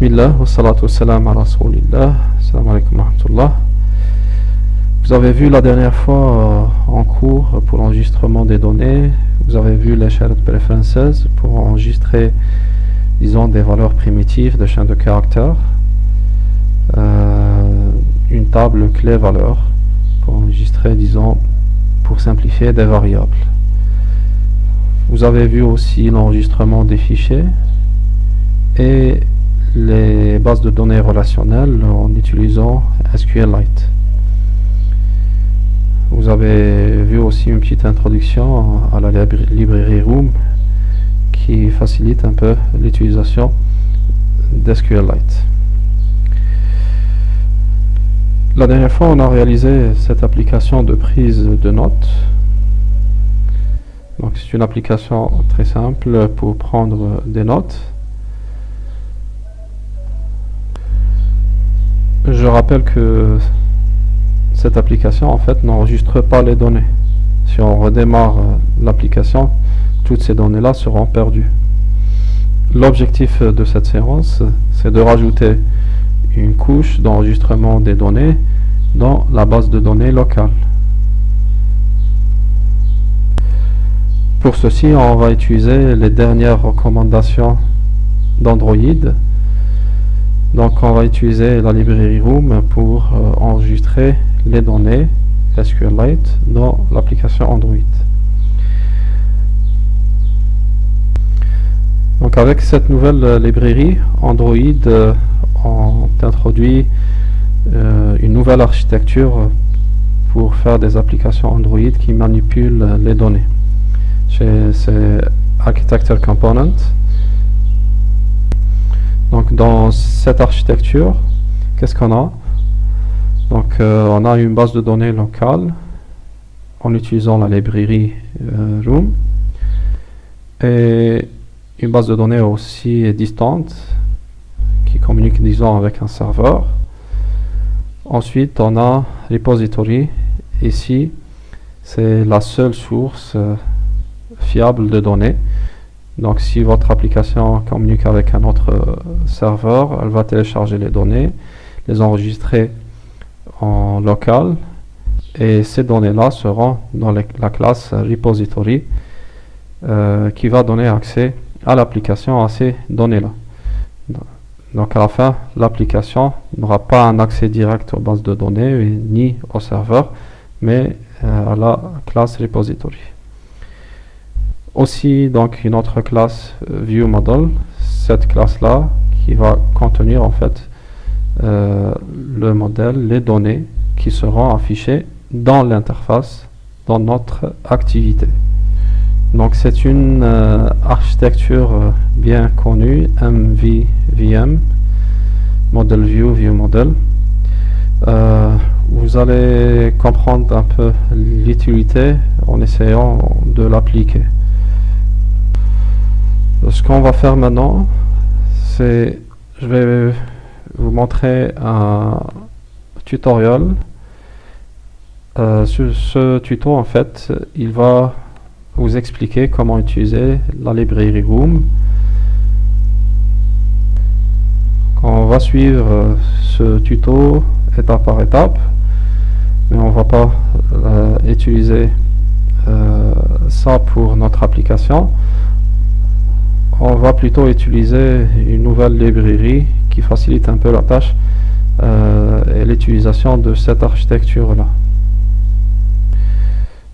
Bismillah, wa salatu wa salam ala rasoulillah. Salam alaikum wa rahmatullah. Vous avez vu la dernière fois en cours pour l'enregistrement des données, vous avez vu les shared preferences pour enregistrer, disons, des valeurs primitives de chaîne de caractères, une table clé valeur pour enregistrer, disons, pour simplifier des variables. Vous avez vu aussi l'enregistrement des fichiers et les bases de données relationnelles en utilisant SQLite. Vous avez vu aussi une petite introduction à la librairie Room qui facilite un peu l'utilisation d'SQLite. La dernière fois, on a réalisé cette application de prise de notes. Donc, c'est une application très simple pour prendre des notes. Je rappelle que cette application en fait n'enregistre pas les données. Si on redémarre l'application, toutes ces données là seront perdues. L'objectif de cette séance, c'est de rajouter une couche d'enregistrement des données dans la base de données locale. Pour ceci, on va utiliser les dernières recommandations d'Android. Donc on va utiliser la librairie Room pour enregistrer les données SQLite dans l'application Android. Donc avec cette nouvelle librairie Android, on introduit une nouvelle architecture pour faire des applications Android qui manipulent les données. C'est Architecture Component. Donc dans cette architecture, qu'est-ce qu'on a? Donc on a une base de données locale en utilisant la librairie Room et une base de données aussi distante qui communique, disons, avec un serveur. Ensuite on a repository. Ici c'est la seule source fiable de données. Donc si votre application communique avec un autre serveur, elle va télécharger les données, les enregistrer en local et ces données-là seront dans la classe repository qui va donner accès à l'application à ces données-là. Donc à la fin, l'application n'aura pas un accès direct aux bases de données ni au serveur, mais à la classe repository. Aussi donc une autre classe ViewModel, cette classe là qui va contenir en fait le modèle, les données qui seront affichées dans l'interface, dans notre activité. Donc c'est une architecture bien connue, MVVM, Model View, ViewModel. Vous allez comprendre un peu l'utilité en essayant de l'appliquer. Ce qu'on va faire maintenant, c'est je vais vous montrer un tutoriel. Sur ce tuto, en fait, il va vous expliquer comment utiliser la librairie Room. On va suivre ce tuto étape par étape, mais on va pas utiliser ça pour notre application. On va plutôt utiliser une nouvelle librairie qui facilite un peu la tâche et l'utilisation de cette architecture là.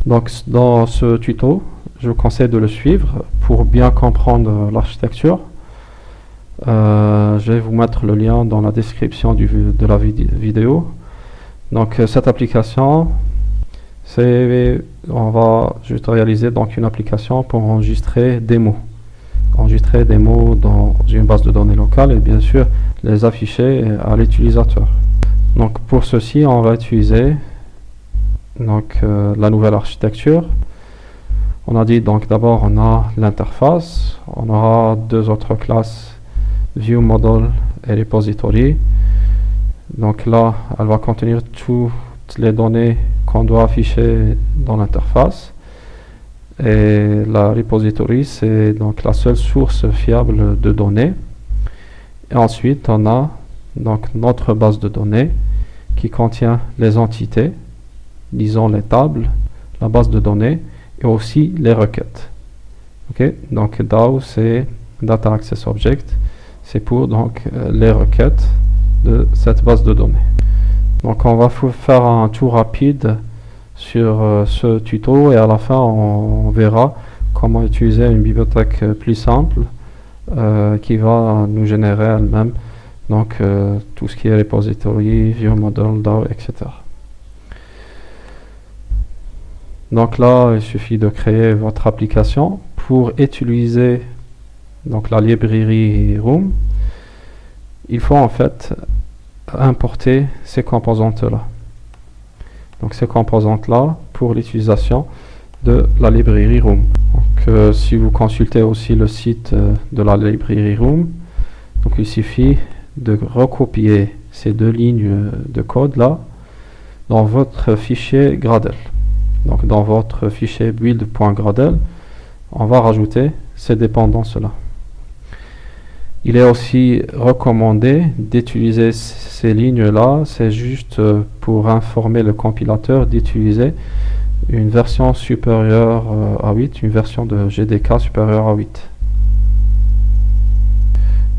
Donc dans ce tuto, je vous conseille de le suivre pour bien comprendre l'architecture. Je vais vous mettre le lien dans la description de la vidéo. Donc cette application, on va juste réaliser donc une application pour enregistrer des mots dans une base de données locale et bien sûr les afficher à l'utilisateur. Donc pour ceci, on va utiliser donc la nouvelle architecture. On a dit donc d'abord on a l'interface, on aura deux autres classes, ViewModel et Repository. Donc là, elle va contenir toutes les données qu'on doit afficher dans l'interface. Et la repository, c'est donc la seule source fiable de données. Et ensuite, on a donc notre base de données qui contient les entités, disons les tables, la base de données et aussi les requêtes. Ok, donc DAO c'est Data Access Object, c'est pour donc les requêtes de cette base de données. Donc on va faire un tour rapide sur ce tuto et à la fin on verra comment utiliser une bibliothèque plus simple qui va nous générer elle-même donc tout ce qui est repository, view model, DAO, etc. Donc là, il suffit de créer votre application. Pour utiliser donc la librairie Room, il faut en fait importer ces composantes-là. Donc ces composantes-là pour l'utilisation de la librairie Room. Donc si vous consultez aussi le site de la librairie Room, donc il suffit de recopier ces deux lignes de code là dans votre fichier Gradle. Donc dans votre fichier build.gradle, on va rajouter ces dépendances-là. Il est aussi recommandé d'utiliser ces lignes-là, c'est juste pour informer le compilateur d'utiliser une version supérieure à 8, une version de GDK supérieure à 8.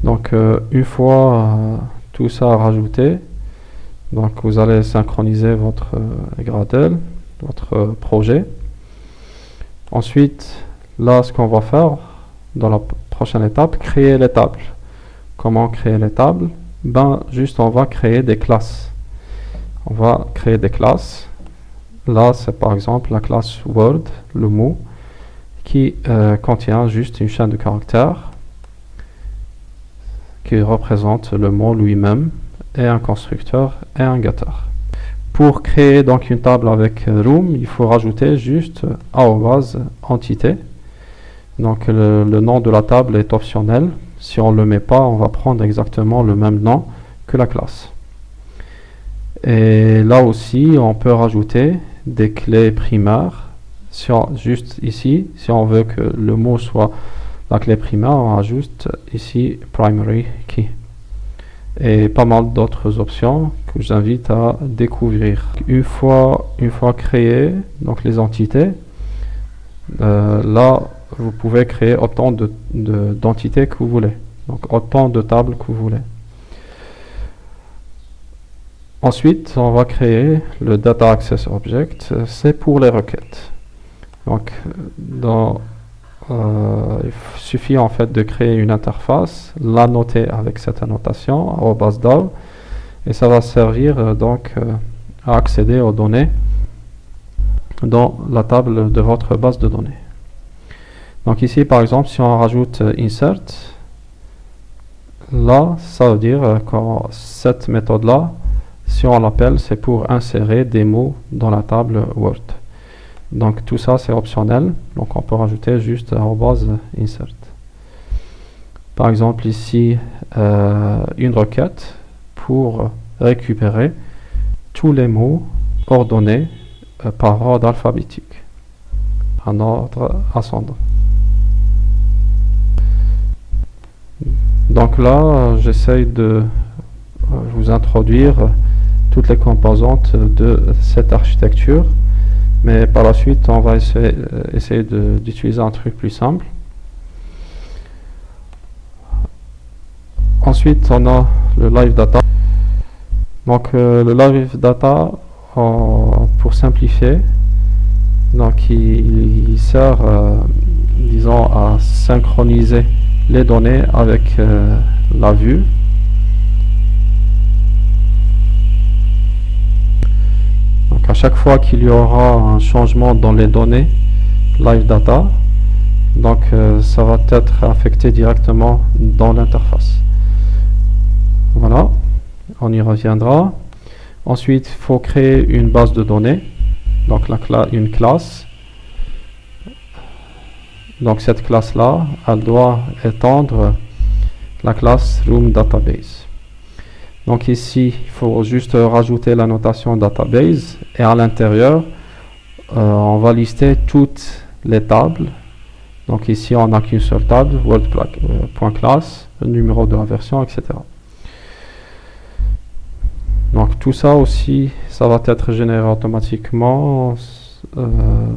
Donc une fois tout ça rajouté, donc vous allez synchroniser votre Gradle, votre projet. Ensuite, là, ce qu'on va faire dans la prochaine étape, créer les tables. Comment créer les tables? Ben, juste on va créer des classes. On va créer des classes. Là, c'est par exemple la classe Word, le mot, qui contient juste une chaîne de caractères qui représente le mot lui-même et un constructeur et un getter. Pour créer donc une table avec Room, il faut rajouter juste @entité. Donc le nom de la table est optionnel. Si on ne le met pas, on va prendre exactement le même nom que la classe. Et là aussi, on peut rajouter des clés primaires. Juste ici, si on veut que le mot soit la clé primaire, on ajoute ici primary key. Et pas mal d'autres options que j'invite à découvrir. Une fois créées donc les entités, là vous pouvez créer autant d'entités que vous voulez, donc autant de tables que vous voulez. Ensuite, on va créer le Data Access Object, c'est pour les requêtes. Donc il suffit en fait de créer une interface, l'annoter avec cette annotation @DAO, et ça va servir donc à accéder aux données dans la table de votre base de données. Donc ici par exemple, si on rajoute insert, là ça veut dire que cette méthode là, si on l'appelle, c'est pour insérer des mots dans la table Word. Donc tout ça c'est optionnel, donc on peut rajouter juste @insert. Par exemple ici une requête pour récupérer tous les mots ordonnés par ordre alphabétique, en ordre ascendant. Donc là j'essaye de vous introduire toutes les composantes de cette architecture. Mais par la suite, on va essayer d'utiliser un truc plus simple. Ensuite, on a le live data. Donc, le live data, pour simplifier, donc il sert, disons, à synchroniser les données avec la vue. Donc à chaque fois qu'il y aura un changement dans les données live data, donc ça va être affecté directement dans l'interface. Voilà, on y reviendra. Ensuite, il faut créer une base de données, donc une classe. Donc cette classe là, elle doit étendre la classe Room Database. Donc ici, il faut juste rajouter la notation database et à l'intérieur, on va lister toutes les tables. Donc ici, on n'a qu'une seule table, word.class, le numéro de la version, etc. Donc tout ça aussi, ça va être généré automatiquement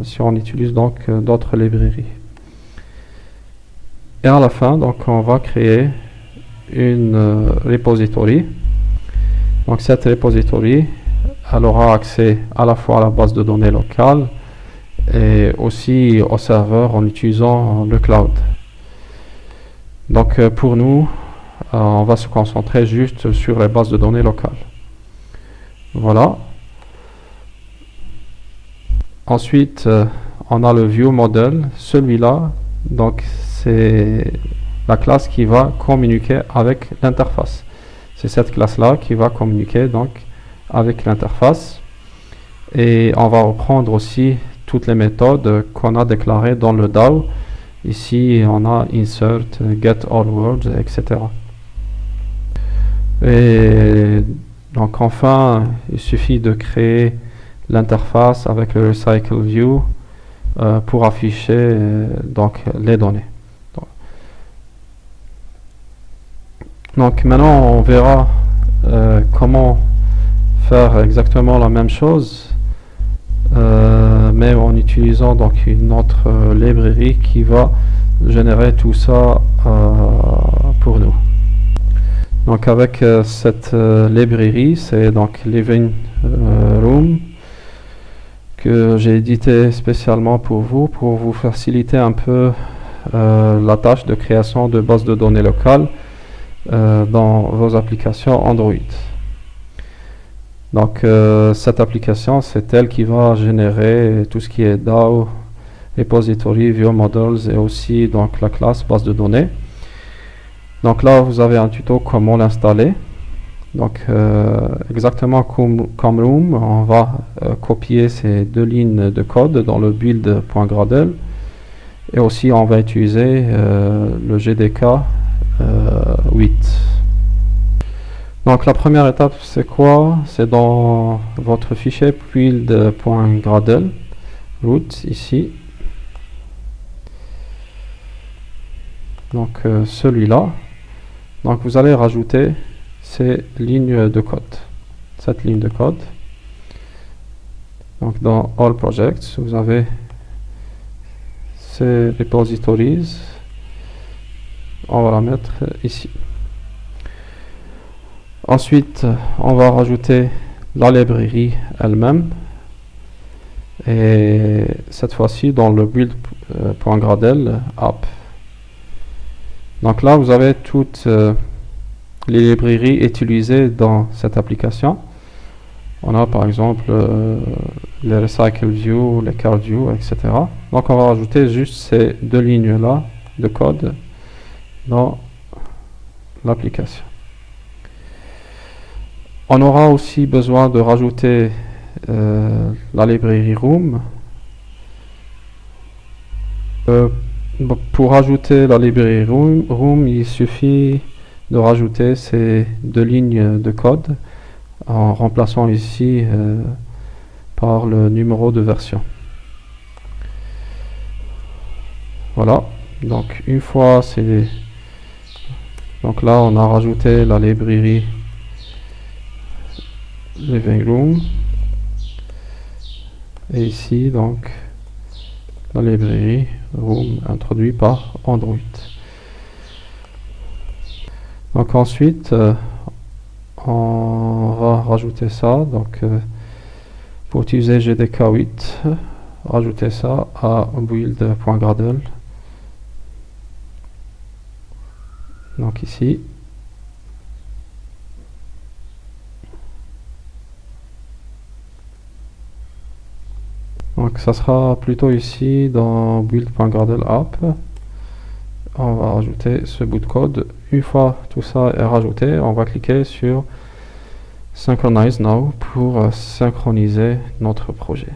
si on utilise donc d'autres librairies. Et à la fin, donc on va créer une repository. Donc cette repository, elle aura accès à la fois à la base de données locale et aussi au serveur en utilisant le cloud. Donc pour nous, on va se concentrer juste sur les bases de données locales. Voilà. Ensuite, on a le view model. Celui-là, donc c'est la classe qui va communiquer avec l'interface. C'est cette classe-là qui va communiquer donc avec l'interface. Et on va reprendre aussi toutes les méthodes qu'on a déclarées dans le DAO. Ici, on a insert, get all words, etc. Et donc enfin, il suffit de créer l'interface avec le recycle view pour afficher donc les données. Donc maintenant on verra comment faire exactement la même chose, mais en utilisant donc une autre librairie qui va générer tout ça pour nous. Donc avec cette librairie, c'est donc Living Room que j'ai édité spécialement pour vous faciliter un peu la tâche de création de bases de données locales dans vos applications Android. Donc cette application, c'est elle qui va générer tout ce qui est DAO, repository, view models et aussi donc la classe base de données. Donc là, vous avez un tuto comment l'installer. Donc exactement comme Room, on va copier ces deux lignes de code dans le build.gradle et aussi on va utiliser le GDK 8. Donc la première étape c'est quoi? C'est dans votre fichier build.gradle root ici. Donc celui-là. Donc vous allez rajouter ces lignes de code. Cette ligne de code. Donc dans All Projects, vous avez ces repositories. On va la mettre ici. Ensuite, on va rajouter la librairie elle-même. Et cette fois-ci dans le build.gradle app. Donc là, vous avez toutes les librairies utilisées dans cette application. On a par exemple les recycle view, les card view, etc. Donc on va rajouter juste ces deux lignes-là de code dans l'application. On aura aussi besoin de rajouter la librairie Room. Pour rajouter la librairie Room, il suffit de rajouter ces deux lignes de code en remplaçant ici par le numéro de version. Voilà, donc une fois c'est... Donc là on a rajouté la librairie Living Room et ici donc la librairie Room introduite par Android. Donc ensuite on va rajouter ça, donc pour utiliser GDK 8, rajouter ça à build.gradle. Donc ici. Donc ça sera plutôt ici dans build.gradle app. On va rajouter ce bout de code. Une fois tout ça est rajouté, on va cliquer sur Synchronize Now pour synchroniser notre projet.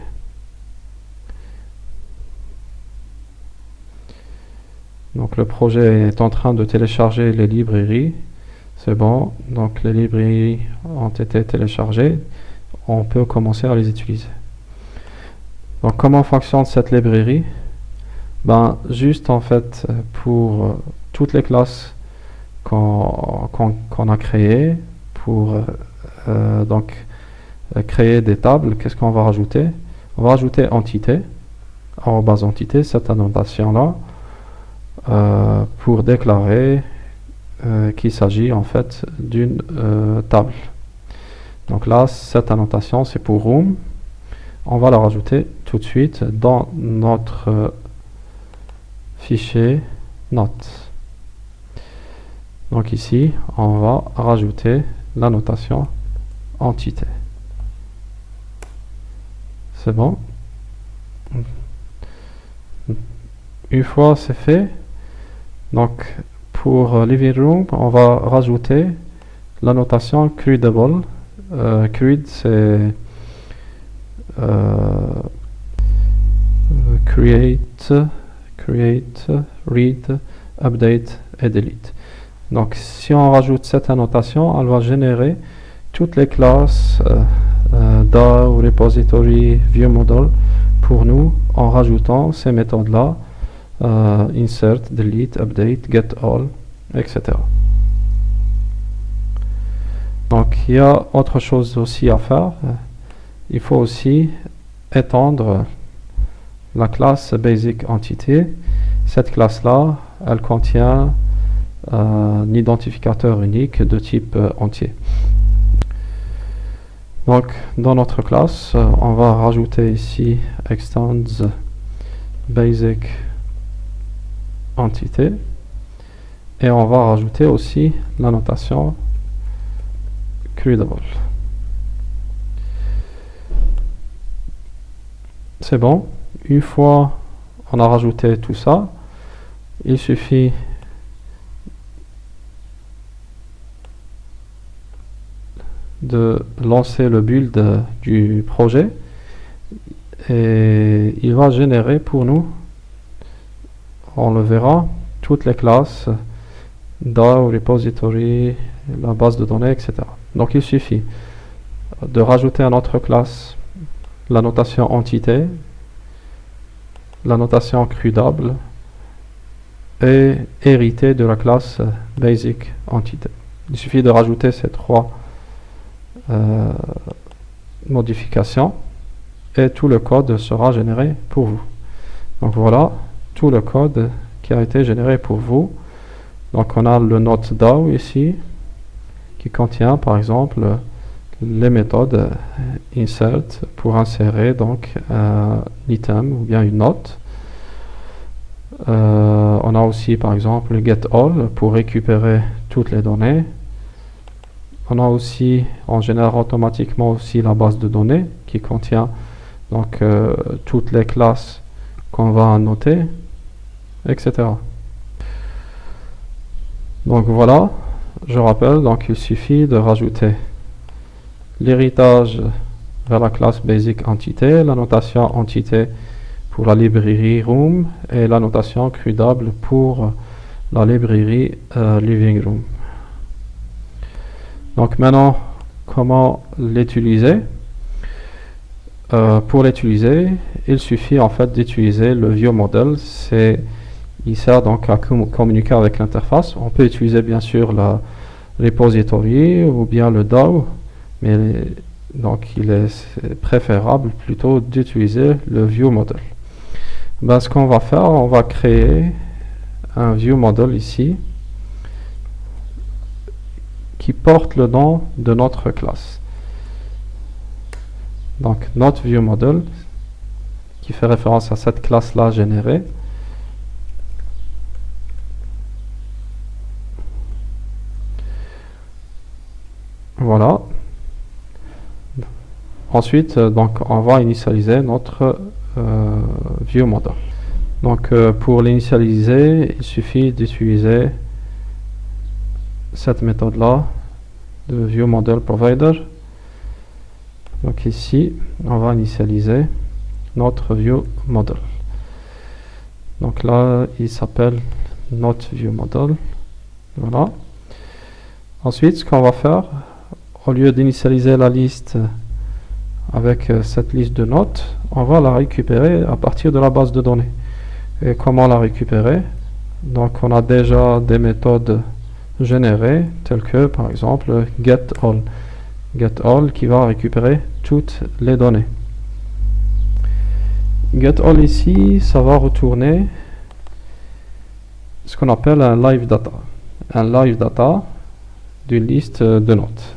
Donc le projet est en train de télécharger les librairies. C'est bon, donc les librairies ont été téléchargées. On peut commencer à les utiliser. Donc comment fonctionne cette librairie? Ben juste en fait pour toutes les classes qu'on a créé pour créer des tables. Qu'est-ce qu'on va rajouter? On va rajouter entité, arrobase entité, cette annotation-là, pour déclarer qu'il s'agit en fait d'une table. Donc là, cette annotation, c'est pour room. On va la rajouter tout de suite dans notre fichier notes. Donc ici, on va rajouter la notation entité. C'est bon. Une fois c'est fait, donc pour living room, on va rajouter la notation creatable. Create, c'est create, read, update et delete. Donc si on rajoute cette annotation, elle va générer toutes les classes DAO, repository, viewModel pour nous en rajoutant ces méthodes-là, insert, delete, update, getAll, etc. Donc il y a autre chose aussi à faire. Il faut aussi étendre la classe basic entity. Cette classe-là, elle contient un identificateur unique de type entier. Donc dans notre classe, on va rajouter ici extends basic entity et on va rajouter aussi la notation creatable. C'est bon. Une fois on a rajouté tout ça, il suffit de lancer le build du projet et il va générer pour nous, on le verra, toutes les classes DAO, repository, la base de données, etc. Donc il suffit de rajouter à notre classe la notation entité, la notation creatable et hériter de la classe basic entité. Il suffit de rajouter ces trois modifications et tout le code sera généré pour vous. Donc voilà tout le code qui a été généré pour vous. Donc on a le note DAO ici qui contient par exemple les méthodes insert pour insérer donc un item ou bien une note. On a aussi par exemple le getAll pour récupérer toutes les données. On a aussi, on génère automatiquement aussi la base de données qui contient donc toutes les classes qu'on va annoter, etc. Donc voilà, je rappelle, donc il suffit de rajouter l'héritage vers la classe basic entité, la notation entité pour la librairie room et la notation creatable pour la librairie living room. Donc maintenant, comment l'utiliser? Pour l'utiliser, il suffit en fait d'utiliser le viewModel. Il sert donc à communiquer avec l'interface. On peut utiliser bien sûr la repository ou bien le DAO, mais donc il est préférable plutôt d'utiliser le viewModel. Ben, ce qu'on va faire, on va créer un viewModel ici qui porte le nom de notre classe. Donc notre viewModel qui fait référence à cette classe-là générée. Voilà. Ensuite, donc on va initialiser notre viewModel. Donc pour l'initialiser, il suffit d'utiliser cette méthode-là de viewModelProvider. Donc ici, on va initialiser notre viewModel. Donc là, il s'appelle notre viewModel. Voilà. Ensuite, ce qu'on va faire, au lieu d'initialiser la liste avec cette liste de notes, on va la récupérer à partir de la base de données. Et comment la récupérer? Donc on a déjà des méthodes générer, tels que par exemple getAll. GetAll qui va récupérer toutes les données. GetAll ici, ça va retourner ce qu'on appelle un live data. Un live data d'une liste de notes.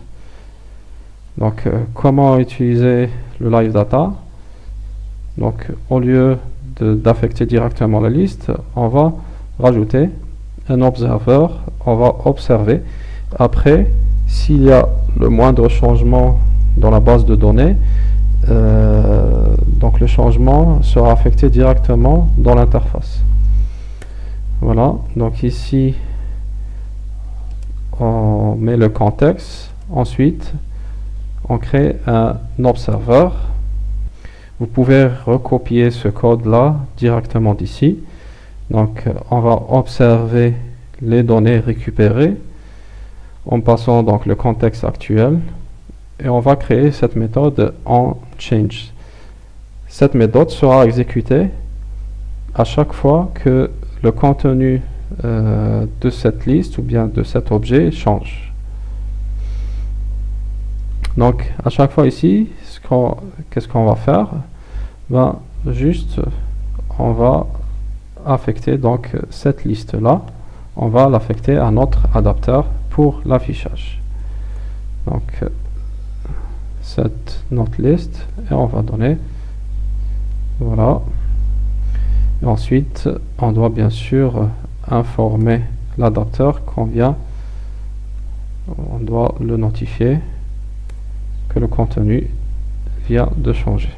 Donc, comment utiliser le live data? Donc, au lieu d'affecter directement la liste, on va rajouter un observer, on va observer. Après, s'il y a le moindre changement dans la base de données, donc le changement sera affecté directement dans l'interface. Voilà, donc ici, on met le contexte. Ensuite, on crée un observer. Vous pouvez recopier ce code-là directement d'ici. Donc, on va observer les données récupérées en passant donc le contexte actuel. Et on va créer cette méthode onChange. Cette méthode sera exécutée à chaque fois que le contenu de cette liste ou bien de cet objet change. Donc, à chaque fois ici, qu'est-ce qu'on va faire? Ben, juste, on va affecter donc cette liste-là. On va l'affecter à notre adapteur pour l'affichage. Donc, notre liste, et on va donner, voilà. Et ensuite, on doit bien sûr informer l'adapteur qu'on vient, on doit le notifier que le contenu vient de changer.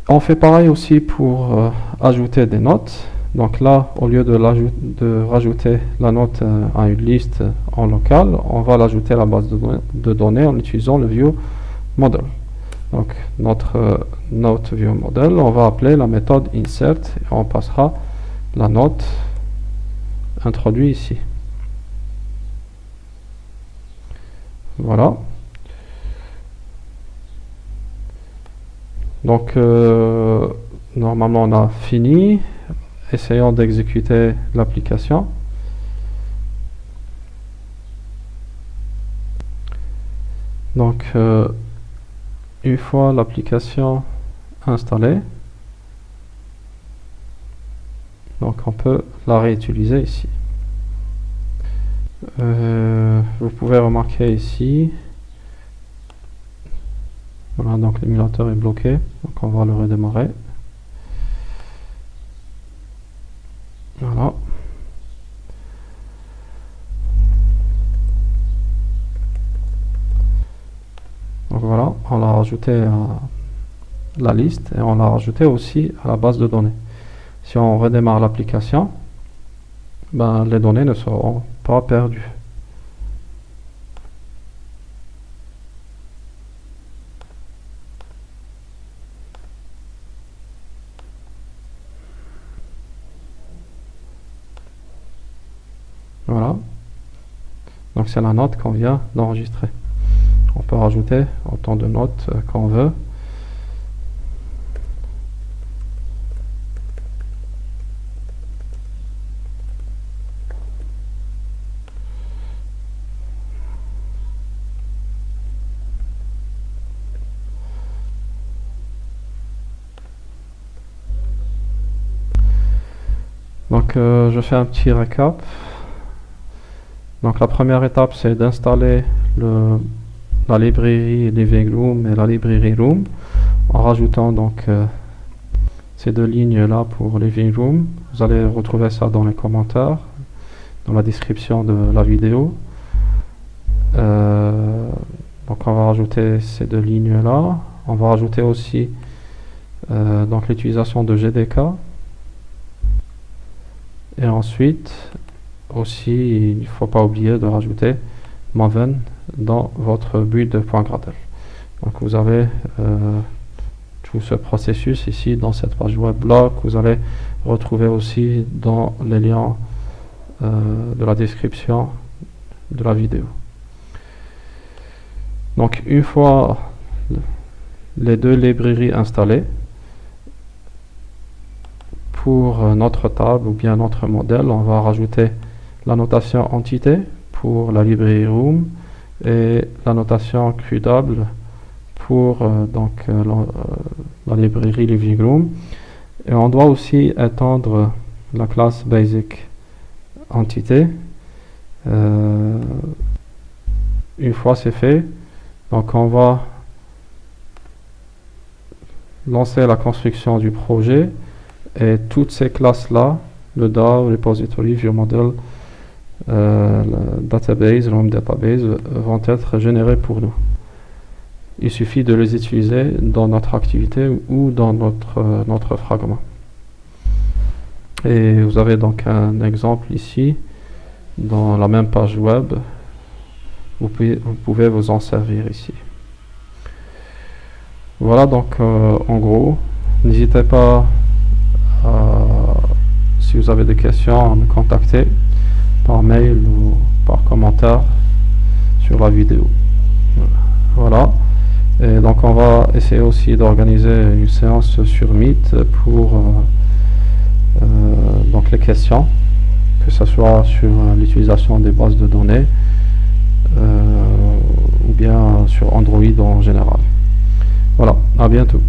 On fait pareil aussi pour ajouter des notes. Donc là, au lieu de rajouter la note à une liste en local, on va l'ajouter à la base de données en utilisant le viewModel. Donc notre note viewModel, on va appeler la méthode insert et on passera la note introduite ici. Voilà. Donc normalement on a fini. Essayons d'exécuter l'application. Donc une fois l'application installée, donc on peut la réutiliser ici. Vous pouvez remarquer ici, voilà, donc l'émulateur est bloqué, donc on va le redémarrer. Voilà. Donc voilà, on l'a rajouté à la liste et on l'a rajouté aussi à la base de données. Si on redémarre l'application, ben, les données ne seront pas perdues. Voilà. Donc c'est la note qu'on vient d'enregistrer. On peut rajouter autant de notes qu'on veut. Donc je fais un petit récap. Donc la première étape, c'est d'installer la librairie Living Room et la librairie Room en rajoutant donc ces deux lignes là pour Living Room. Vous allez retrouver ça dans les commentaires, dans la description de la vidéo. Donc on va rajouter ces deux lignes là. On va rajouter aussi donc l'utilisation de GDK. Et ensuite aussi, il ne faut pas oublier de rajouter Maven dans votre build.gradle. Donc vous avez tout ce processus ici dans cette page web blog. Vous allez retrouver aussi dans les liens de la description de la vidéo. Donc une fois les deux librairies installées, pour notre table ou bien notre modèle, on va rajouter la notation entité pour la librairie Room et la notation QW pour la librairie Living Room. Et on doit aussi étendre la classe basic entité. Une fois c'est fait, donc on va lancer la construction du projet et toutes ces classes là, le DAO, repository, ViewModel, database, Room database, vont être générées pour nous. Il suffit de les utiliser dans notre activité ou dans notre fragment. Et vous avez donc un exemple ici dans la même page web. Vous pouvez vous en servir ici. Voilà, donc en gros, n'hésitez pas, si vous avez des questions, à me contacter par mail ou par commentaire sur la vidéo. Voilà. Et donc on va essayer aussi d'organiser une séance sur Meet pour donc les questions, que ce soit sur l'utilisation des bases de données ou bien sur Android en général. Voilà, à bientôt.